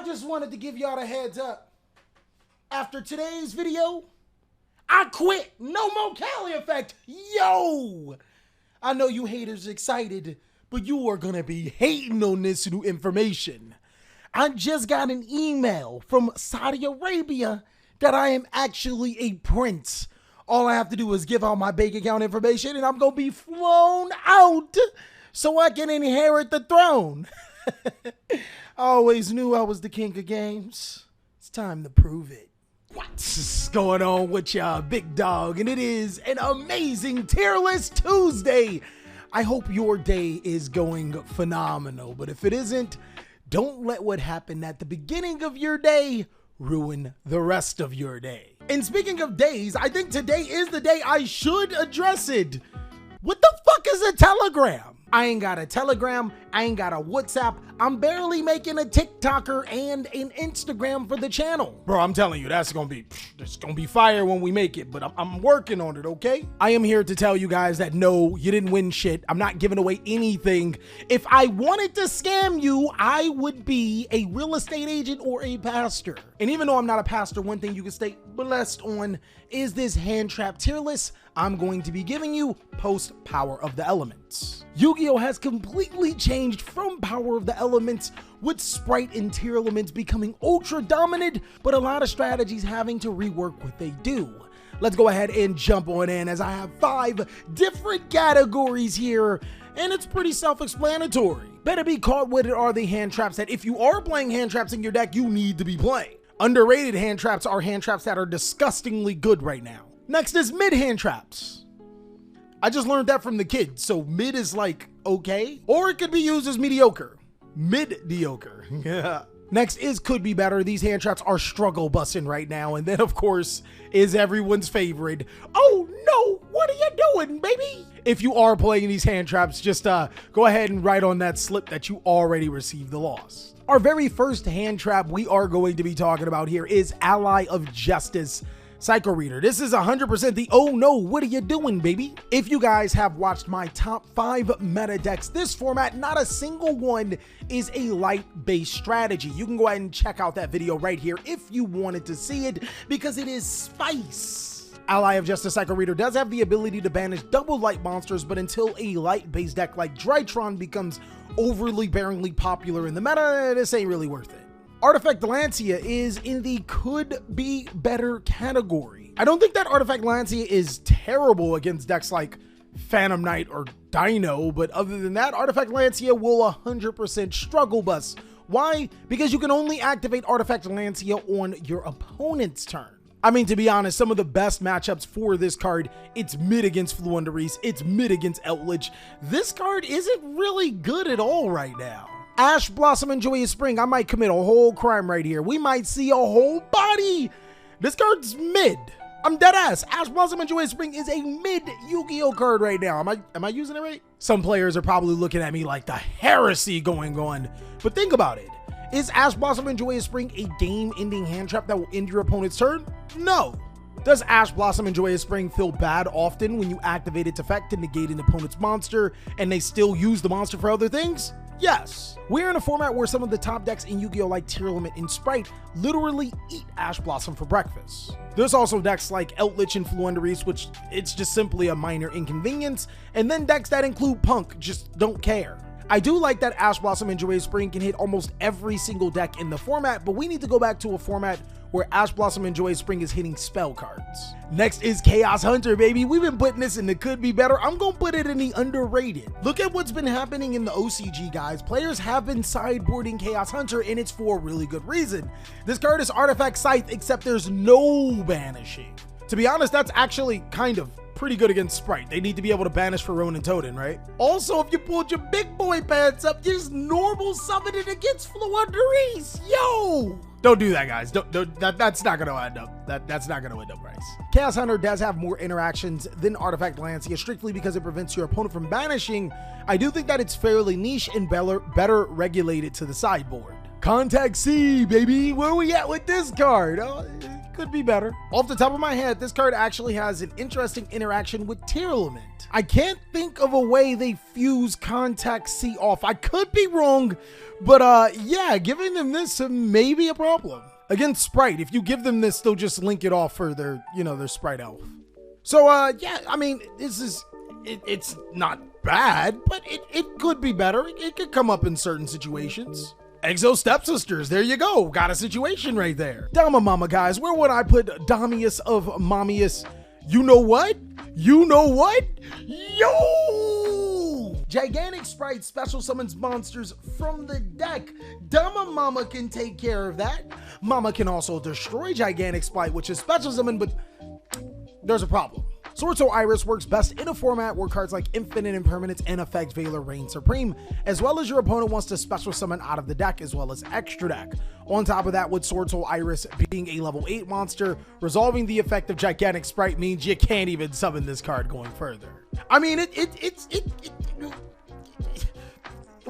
just wanted to give y'all a heads up. After today's video, I quit. No more TheCaliEffect. Yo! I know you haters excited, but you are gonna be hating on this new information. I just got an email from Saudi Arabia that I am actually a prince. All I have to do is give out my bank account information and I'm gonna be flown out so I can inherit the throne. I always knew I was the king of games. It's time to prove it. What's going on with y'all, big dog? And it is an amazing Tearless Tuesday. I hope your day is going phenomenal, but if it isn't, don't let what happened at the beginning of your day ruin the rest of your day. And speaking of days, I think today is the day I should address it. What the fuck is a Telegram? I ain't got a Telegram, I ain't got a WhatsApp, I'm barely making a TikToker and an Instagram for the channel. Bro, I'm telling you, it's gonna be fire when we make it, but I'm working on it, okay? I am here to tell you guys that no, you didn't win shit. I'm not giving away anything. If I wanted to scam you, I would be a real estate agent or a pastor. And even though I'm not a pastor, one thing you can stay blessed on is this Handtrap Tearless I'm going to be giving you post Power of the Elements. Yu-Gi-Oh has completely changed from Power of the Elements, with Sprite and Tier Elements becoming ultra dominant, but a lot of strategies having to rework what they do. Let's go ahead and jump on in, as I have 5 different categories here, and it's pretty self-explanatory. Better be caught with it are the hand traps that if you are playing hand traps in your deck, you need to be playing. Underrated hand traps are hand traps that are disgustingly good right now. Next is mid hand traps. I just learned that from the kids, so mid is like okay, or it could be used as mediocre. Mid-diocre. Yeah. Next is could be better. These hand traps are struggle busting right now. And then of course is everyone's favorite. Oh no, what are you doing, baby? If you are playing these hand traps, just go ahead and write on that slip that you already received the loss. Our very first hand trap we are going to be talking about here is Ally of Justice Psycho Reader. This is 100% the oh no, what are you doing, baby? If you guys have watched my top 5 meta decks this format, not a single one is a light-based strategy. You can go ahead and check out that video right here if you wanted to see it, because it is spice. Ally of Justice Psycho Reader does have the ability to banish double light monsters, but until a light-based deck like Drytron becomes overly bearingly popular in the meta, this ain't really worth it. Artifact Valencia is in the could be better category. I don't think that Artifact Valencia is terrible against decks like Phantom Knight or Dino, but other than that, Artifact Valencia will 100% struggle bus. Why? Because you can only activate Artifact Valencia on your opponent's turn. I mean, to be honest, some of the best matchups for this card, it's mid against Fluundereeze, it's mid against Eldritch. This card isn't really good at all right now. Ash Blossom and Joyous Spring, I might commit a whole crime right here. We might see a whole body. This card's mid. I'm dead ass. Ash Blossom and Joyous Spring is a mid Yu-Gi-Oh card right now. Am I using it right? Some players are probably looking at me like the heresy going on. But think about it. Is Ash Blossom and Joyous Spring a game-ending hand trap that will end your opponent's turn? No. Does Ash Blossom and Joyous Spring feel bad often when you activate its effect to negate an opponent's monster and they still use the monster for other things? Yes. We're in a format where some of the top decks in Yu-Gi-Oh like Tier Element and Sprite literally eat Ash Blossom for breakfast. There's also decks like Eldritch and Fluundereeze, which it's just simply a minor inconvenience, and then decks that include Punk just don't care. I do like that Ash Blossom and Joyous Spring can hit almost every single deck in the format, but we need to go back to a format where Ash Blossom and Joyous Spring is hitting spell cards. Next is Chaos Hunter, baby. We've been putting this in the could be better. I'm gonna put it in the underrated. Look at what's been happening in the OCG, guys. Players have been sideboarding Chaos Hunter, and it's for a really good reason. This card is Artifact Scithe, except there's no banishing. To be honest, that's actually kind of pretty good against Sprite. They need to be able to banish for Ronin Totem, right? Also, if you pulled your big boy pants up, just normal summon it against Fluundereeze. Yo! Don't do that, guys. That's not gonna end up. That's not gonna end up nice. Chaos Hunter does have more interactions than Artifact Valencia, strictly because it prevents your opponent from banishing. I do think that it's fairly niche and better regulated to the sideboard. Contact C, baby. Where we at with this card? Oh, it could be better. Off the top of my head, this card actually has an interesting interaction with Tearless. I can't think of a way they fuse Contact C off. I could be wrong, but yeah, giving them this may be a problem. Against Sprite, if you give them this, they'll just link it off for their, their Sprite elf. So yeah, I mean, this is, it's not bad, but it could be better. It could come up in certain situations. EXO Stepsisters, there you go. Got a situation right there. Dama Mama, guys, where would I put Damius of Mamius? You know what? You know what? Yo! Gigantic Sprite special summons monsters from the deck. Dama Mama can take care of that. Mama can also destroy Gigantic Sprite, which is special summon, but there's a problem. Sword Soul Iris works best in a format where cards like Infinite Impermanence and Effect Veiler reign supreme, as well as your opponent wants to special summon out of the deck as well as extra deck. On top of that, with Sword Soul Iris being a level 8 monster, resolving the effect of Gigantic Sprite means you can't even summon this card going further. I mean,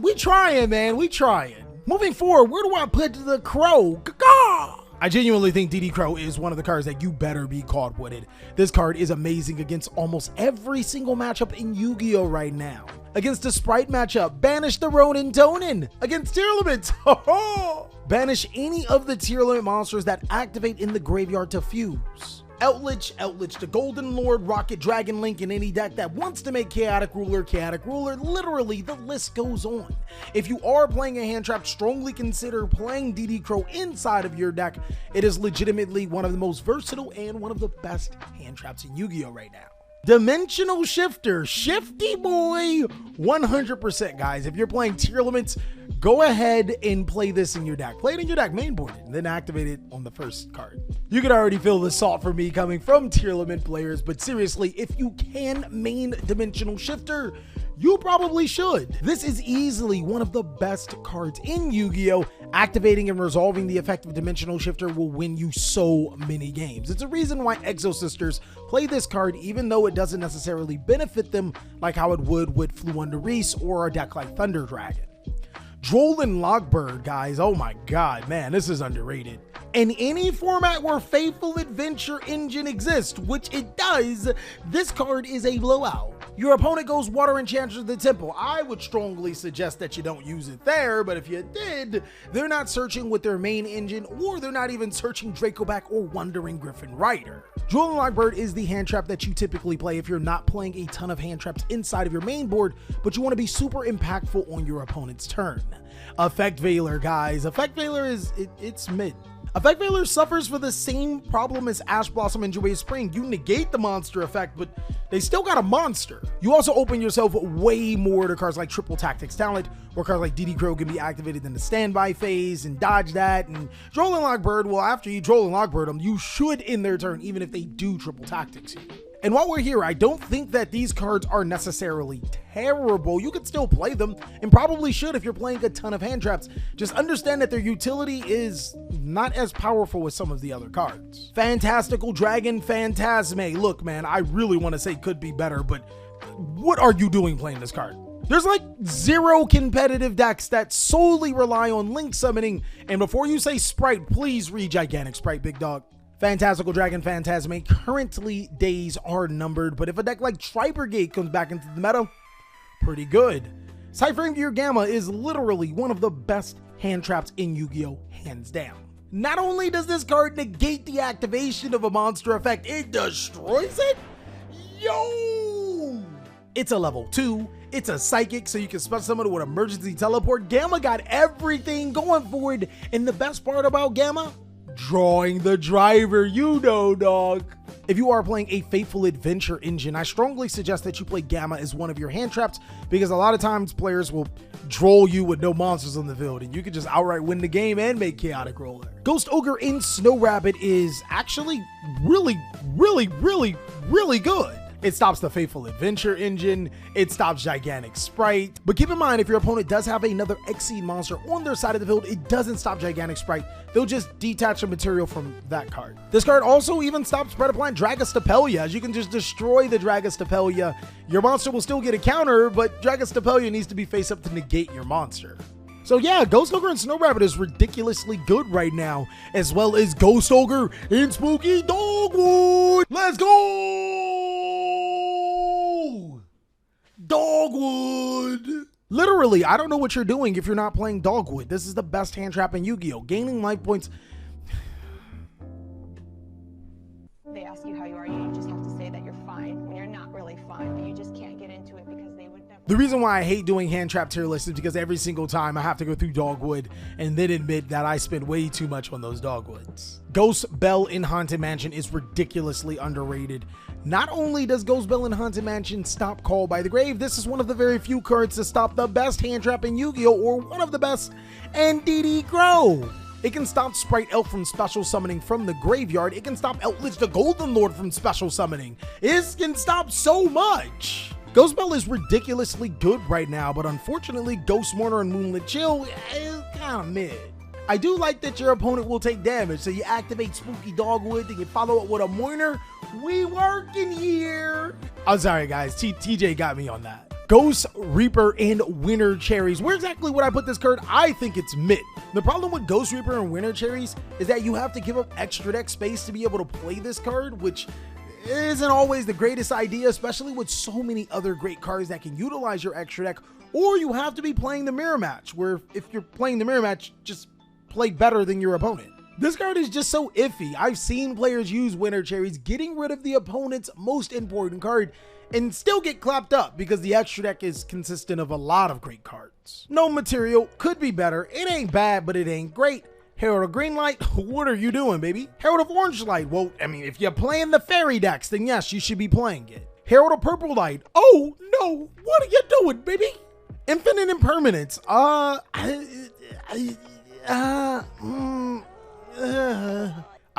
we trying, man, we trying. Moving forward, where do I put the Crow? Caw! I genuinely think DD Crow is one of the cards that you better be caught with it. This card is amazing against almost every single matchup in Yu-Gi-Oh! Right now. Against the Sprite matchup, banish the Ronin Tonin. Against Tearless, banish any of the Tearless monsters that activate in the graveyard to fuse. Outlich, the Golden Lord, Rocket Dragon Link in any deck that wants to make Chaotic Ruler, literally the list goes on. If you are playing a Handtrap, strongly consider playing DD Crow inside of your deck. It is legitimately one of the most versatile and one of the best Handtraps in Yu-Gi-Oh! Right now. Dimensional Shifter, Shifty boy, 100% guys. If you're playing tier limits, go ahead and play this in your deck. Play it in your deck, main board it, and then activate it on the first card. You can already feel the salt for me coming from tier limit players, but seriously, if you can main Dimensional Shifter, you probably should. This is easily one of the best cards in Yu-Gi-Oh! Activating and resolving the effect of Dimensional Shifter will win you so many games. It's a reason why EXO Sisters play this card even though it doesn't necessarily benefit them like how it would with Fluunda Reese or a deck like Thunder Dragon. Droll and Logberg, guys, oh my god, man, this is underrated. In any format where Faithful Adventure Engine exists, which it does, this card is a blowout. Your opponent goes Water Enchanters to the Temple. I would strongly suggest that you don't use it there, but if you did, they're not searching with their main engine, or they're not even searching Dracoback or Wandering Griffin Rider. Droll and Logberg is the hand trap that you typically play if you're not playing a ton of hand traps inside of your main board, but you want to be super impactful on your opponent's turn. Effect Veiler, guys. Effect Veiler it's mid. Effect Veiler suffers for the same problem as Ash Blossom and Joyous Spring. You negate the monster effect, but they still got a monster. You also open yourself way more to cards like Triple Tactics Talent, or cards like DD Crow can be activated in the standby phase and dodge that. And Droll and Logberg, well, after you Droll and Logberg them, you should end their turn even if they do Triple Tactics you. And while we're here, I don't think that these cards are necessarily terrible. You could still play them, and probably should if you're playing a ton of hand traps. Just understand that their utility is not as powerful as some of the other cards. Fantastical Dragon Fantasma. Look, man, I really want to say could be better, but what are you doing playing this card? There's like 0 competitive decks that solely rely on link summoning, and before you say Sprite, please read Gigantic Sprite, big dog. Fantastical Dragon Fantasma, currently days are numbered, but if a deck like Tribrigade comes back into the meta, pretty good. Ciphering Gear Gamma is literally one of the best hand traps in Yu-Gi-Oh! Hands down. Not only does this card negate the activation of a monster effect, it destroys it? Yo! It's a level 2, it's a psychic, so you can special summon it with emergency teleport. Gamma got everything going for it, and the best part about Gamma? Drawing the driver, you know, dog. If you are playing a Faithful Adventure Engine, I strongly suggest that you play Gamma as one of your hand traps, because a lot of times players will droll you with no monsters on the field, and you can just outright win the game and make Chaotic Roller. Ghost Ogre in Snow Rabbit is actually really good. It stops the Faithful Adventure Engine, it stops Gigantic Sprite, but keep in mind if your opponent does have another Exceed monster on their side of the field, it doesn't stop Gigantic Sprite, they'll just detach the material from that card. This card also even stops Predaplant Dragostapelia, as you can just destroy the Dragostapelia. Your monster will still get a counter, but Dragostapelia needs to be face up to negate your monster. So yeah, Ghost Ogre and Snow Rabbit is ridiculously good right now, as well as Ghost Ogre and Spooky Dogwood. Let's go! Dogwood! Literally, I don't know what you're doing if you're not playing Dogwood. This is the best hand trap in Yu-Gi-Oh! Gaining life points. They ask you how you are, you just have to say that you're fine when you're not really fine, but you just can't get into it because they would never. The reason why I hate doing hand trap tier lists is because every single time I have to go through Dogwood and then admit that I spend way too much on those Dogwoods. Ghost Bell in Haunted Mansion is ridiculously underrated. Not only does Ghost Bell in Haunted Mansion stop Call by the Grave, this is one of the very few cards to stop the best hand trap in Yu-Gi-Oh! Or one of the best, NDD Grow. It can stop Sprite Elf from special summoning from the graveyard. It can stop Outlich the Golden Lord from special summoning. It can stop so much. Ghost Bell is ridiculously good right now, but unfortunately, Ghost Mourner and Moonlit Chill is kind of mid. I do like that your opponent will take damage, so you activate Spooky Dogwood, then you follow it with a Mourner. We working here. I'm sorry, guys. TJ got me on that. Ghost Reaper and Winter Cherries. Where exactly would I put this card? I think it's mid. The problem with Ghost Reaper and Winter Cherries is that you have to give up extra deck space to be able to play this card, which isn't always the greatest idea, especially with so many other great cards that can utilize your extra deck. Or you have to be playing the mirror match, where if you're playing the mirror match, just play better than your opponent. This card is just so iffy. I've seen players use Winter Cherries, getting rid of the opponent's most important card, and still get clapped up because the extra deck is consistent of a lot of great cards. No material, could be better. It ain't bad, but it ain't great. Herald of Green Light, what are you doing, baby? Herald of Orange Light, well, I mean, if you're playing the fairy decks, then yes, you should be playing it. Herald of Purple Light, oh no, what are you doing, baby? Infinite Impermanence, I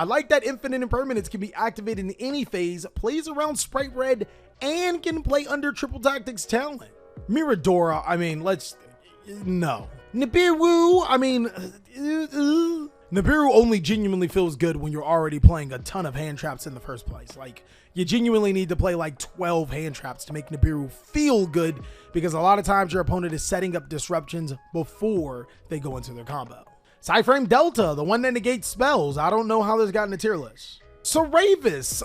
like that Infinite Impermanence can be activated in any phase, plays around Sprite Red, and can play under Triple Tactics talent. Miradora, I mean, no. Nibiru, I mean, Nibiru only genuinely feels good when you're already playing a ton of hand traps in the first place. Like, you genuinely need to play like 12 hand traps to make Nibiru feel good, because a lot of times your opponent is setting up disruptions before they go into their combo. Psyframe Delta, the one that negates spells. I don't know how this got in the tier list. Saravis,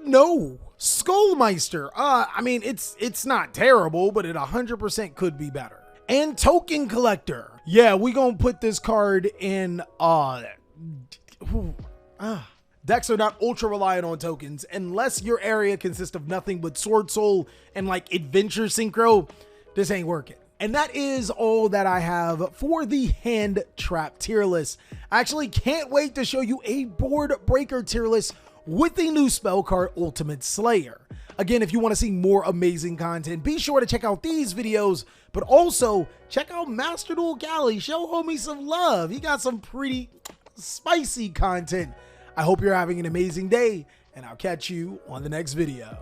no. Skullmeister, I mean, it's not terrible, but it 100% could be better. And Token Collector. Yeah, we gonna put this card in, decks are not ultra reliant on tokens unless your area consists of nothing but Sword Soul and like Adventure Synchro. This ain't working. And that is all that I have for the hand trap tier list. I actually can't wait to show you a board breaker tier list with the new spell card Ultimate Slayer. Again, if you want to see more amazing content, be sure to check out these videos, but also check out Master Duel Cali. Show homie some love. He got some pretty spicy content. I hope you're having an amazing day, and I'll catch you on the next video.